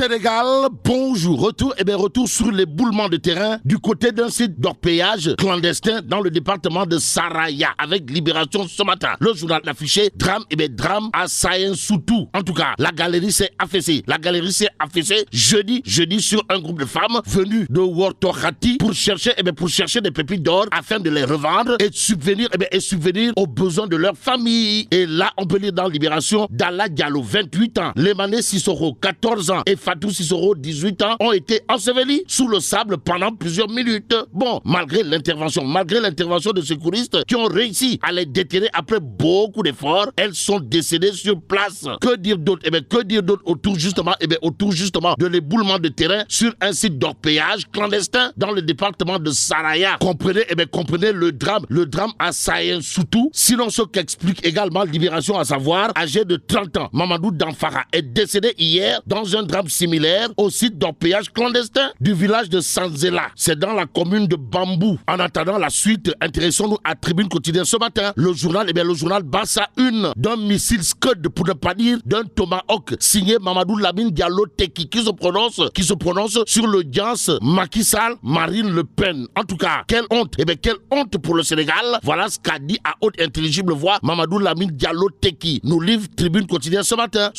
Sénégal, bonjour. Retour sur les boulements de terrain du côté d'un site d'orpaillage clandestin dans le département de Saraya avec Libération ce matin. Le journal affiché drame à Sayen-Soutou. En tout cas, la galerie s'est affaissée. Jeudi sur un groupe de femmes venues de Wortokhati pour chercher des pépites d'or afin de les revendre et subvenir aux besoins de leur famille. Et là, on peut lire dans Libération, Dalla Diallo, 28 ans, Lemane Sissoko, 14 ans et Fatou Sissoko, 18 ans, ont été ensevelis sous le sable pendant plusieurs minutes. Bon, malgré l'intervention de secouristes qui ont réussi à les déterrer après beaucoup d'efforts, elles sont décédées sur place. Que dire d'autre? Autour justement de l'éboulement de terrain sur un site d'orpaillage clandestin dans le département de Saraya. Comprenez le drame à Sayen-Soutou. Sinon, ce qu'explique également Libération, à savoir, âgé de 30 ans, Mamadou Danfara est décédé hier dans un drame similaire au site d'orpaillage clandestin du village de Sanzela. C'est dans la commune de Bambou. En attendant la suite, intéressons-nous à Tribune Quotidienne ce matin. Le journal bat sa une d'un missile Scud, pour ne pas dire d'un Tomahawk, signé Mamadou Lamine Diallo Teki, qui se prononce sur l'audience Macky Sall, Marine Le Pen. En tout cas, quelle honte pour le Sénégal. Voilà ce qu'a dit à haute intelligible voix Mamadou Lamine Diallo Teki. Nous livre Tribune Quotidienne ce matin.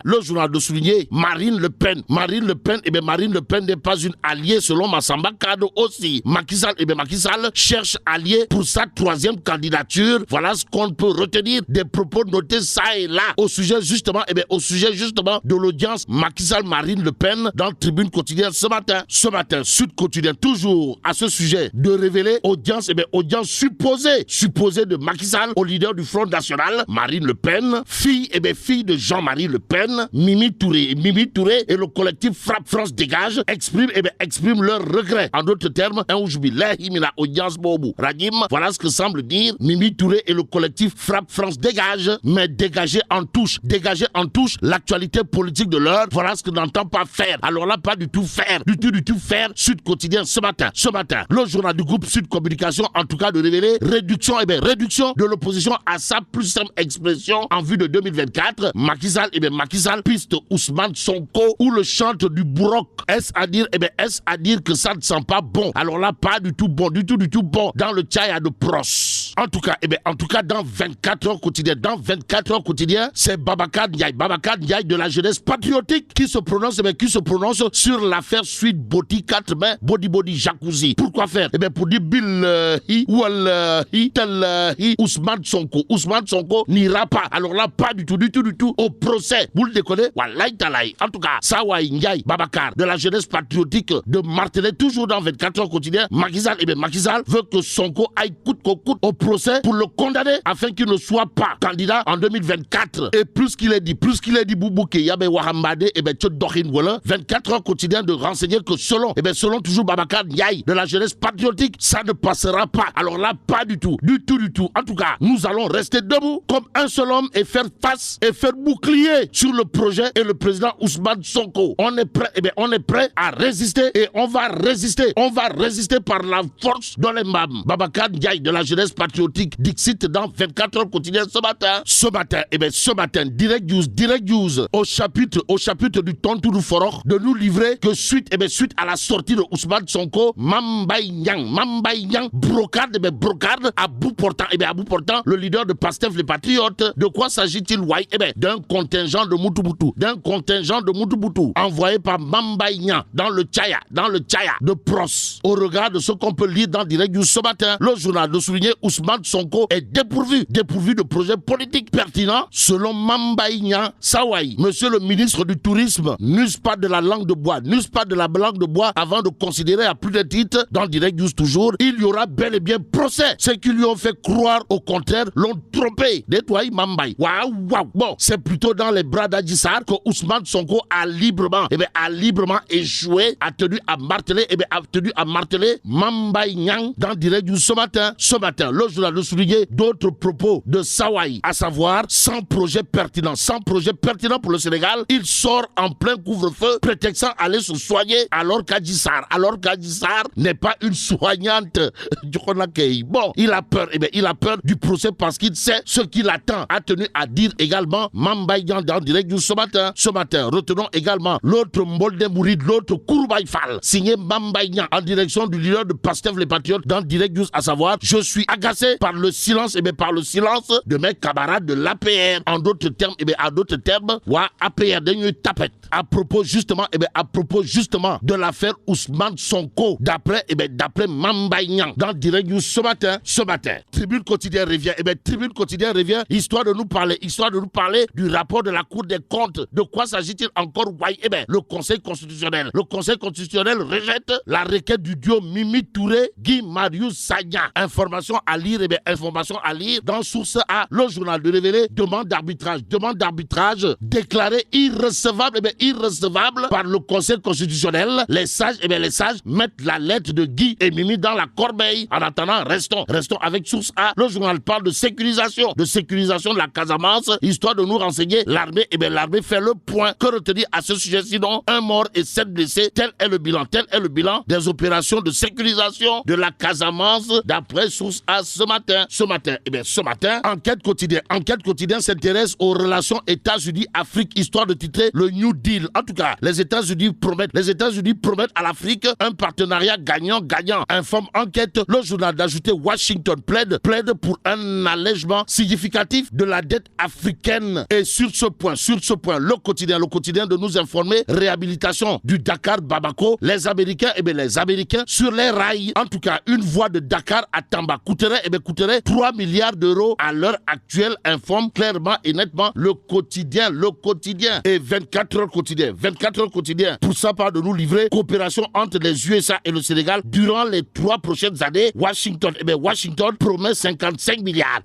Le journal de souligner Marine Le Pen n'est pas une alliée selon Massamba Kado aussi. Macky Sall cherche allié pour sa troisième candidature. Voilà ce qu'on peut retenir des propos notés ça et là au sujet justement de l'audience Macky Sall Marine Le Pen dans Tribune Quotidienne ce matin. Sud Quotidien toujours à ce sujet de révéler audience supposée de Macky Sall au leader du Front National Marine Le Pen, fille de Jean-Marie Le Pen, Mimi Touré et le collectif Frappe France Dégage expriment leur regret. En d'autres termes, audience bobu Radim, voilà ce que semble dire Mimi Touré et le collectif Frappe France Dégage, mais dégager en touche l'actualité politique de l'heure, voilà ce que n'entend pas faire. Alors là, pas du tout faire Sud Quotidien ce matin. Le journal du groupe Sud Communication, en tout cas, de révéler réduction de l'opposition à sa plus simple expression en vue de 2024. Macky Sall piste Ousmane Sonko ou le chante du Bourroc. Est-ce à dire que ça ne sent pas bon? Alors là, pas du tout bon dans le Tchaya de Pros. En tout cas, dans 24 heures quotidien, c'est Babacar Ndiaye de la jeunesse patriotique qui se prononce sur l'affaire Suite Boti 4 mains Body Jacuzzi. Pourquoi faire? Pour dire Billahi Wallahi Tallahi Ousmane Sonko n'ira pas. Alors là, pas du tout au procès. Vous le déconnez? Wallahi Tallahi. En tout cas, Sawaï Ndiaye Babacar de la jeunesse patriotique de marteler toujours dans 24 heures quotidien. Macky Sall veut que Sonko aille coûte que coûte au procès pour le condamner afin qu'il ne soit pas candidat en 2024. Et plus qu'il est dit Boubouke Yabe Wahambade 24 heures quotidien de renseigner que selon toujours Babacar Ndiaye de la jeunesse patriotique, ça ne passera pas. Alors là, pas du tout. En tout cas, nous allons rester debout comme un seul homme et faire face et faire bouclier sur le projet et le président Ousmane Sonko. On est prêt à résister et on va résister par la force dans les mâmes. Babacar Ndiaye de la jeunesse patriotique Dixit dans 24 heures quotidien ce matin, Direct News au chapitre du Tontou du Forok de nous livrer que suite à la sortie de Ousmane Sonko, Mambay Nyang brocade à bout portant le leader de Pastef les Patriotes. De quoi s'agit-il? D'un contingent de Moutoubutou envoyé par Mambay Nyang dans le Tchaya de Pros. Au regard de ce qu'on peut lire dans Direct News ce matin, le journal de souligner Ousmane Sonko est dépourvu de projets politiques pertinents selon Mambay Nyang Sawaï. Monsieur le ministre du Tourisme n'use pas de la langue de bois avant de considérer à plus de titres dans Direct News toujours, il y aura bel et bien procès. Ceux qui lui ont fait croire au contraire l'ont trompé. Nettoyé Mambay. Waouh. Bon, c'est plutôt dans les bras d'Adji Sarr que Ousmane Sonko a librement échoué, a tenu à marteler Mambay Nyang dans Direct News ce matin. Le journal de souligner d'autres propos de Sawaï, à savoir sans projet pertinent pour le Sénégal. Il sort en plein couvre-feu prétextant aller se soigner alors qu'Adji Sarr n'est pas une soignante du Konakei. Bon, il a peur du procès parce qu'il sait ce qu'il attend, a tenu à dire également Mambay Nyang dans Direct News ce matin. Retenons également également l'autre Mbolde Mourid, l'autre Kouroubaï Fall, signé Mambay Niang, en direction du leader de Pastef les Patriotes dans Direct News, à savoir, je suis agacé par le silence, par le silence de mes camarades de l'APR. En d'autres termes, wa APR dernier tapette. À propos justement, de l'affaire Ousmane Sonko, d'après Mambay Niang, dans Direct News ce matin. Tribune Quotidien revient, histoire de nous parler du rapport de la Cour des comptes. De quoi s'agit-il encore? Le Conseil constitutionnel. Le Conseil constitutionnel rejette la requête du duo Mimi Touré, Guy Marius Sagna. Information à lire, dans Source A, le journal de Révélé, demande d'arbitrage déclarée irrecevable par le Conseil constitutionnel. Les sages mettent la lettre de Guy et Mimi dans la corbeille. En attendant, restons avec Source A. Le journal parle de sécurisation de la Casamance, histoire de nous renseigner. L'armée fait le point. Que retenir à ce sujet sinon? 1 mort et 7 blessés. Tel est le bilan des opérations de sécurisation de la Casamance d'après Source A ce matin. Ce matin, Enquête quotidien s'intéresse aux relations États-Unis-Afrique, histoire de titrer le New Deal. En tout cas, les États-Unis promettent à l'Afrique un partenariat gagnant-gagnant. Informe Enquête, le journal d'ajouter Washington plaide pour un allègement significatif de la dette africaine. Et sur ce point, le quotidien de nous informer, réhabilitation du Dakar-Bamako, les Américains sur les rails. En tout cas, une voie de Dakar à Tamba coûterait 3 milliards d'euros à l'heure actuelle, informe clairement et nettement le quotidien. Et 24 heures quotidien. Pour ça, part de nous livrer coopération entre les USA et le Sénégal durant les 3 prochaines années. Washington promet 55 milliards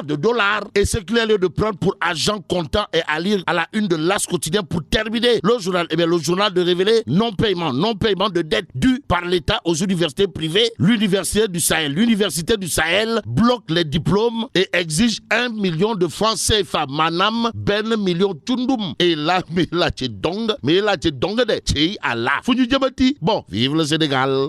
de dollars. Et c'est qu'il y a lieu de prendre pour agent comptant et à lire à la une de l'As quotidien pour terminer. Le journal de Révélé, non-paiement de dettes dues par l'État aux universités privées. L'université du Sahel bloque les diplômes et exige 1 million de francs CFA. Manam ben million tundum. Et là, mais là, tu es dong de. Tu es Allah. Bon, vive le Sénégal.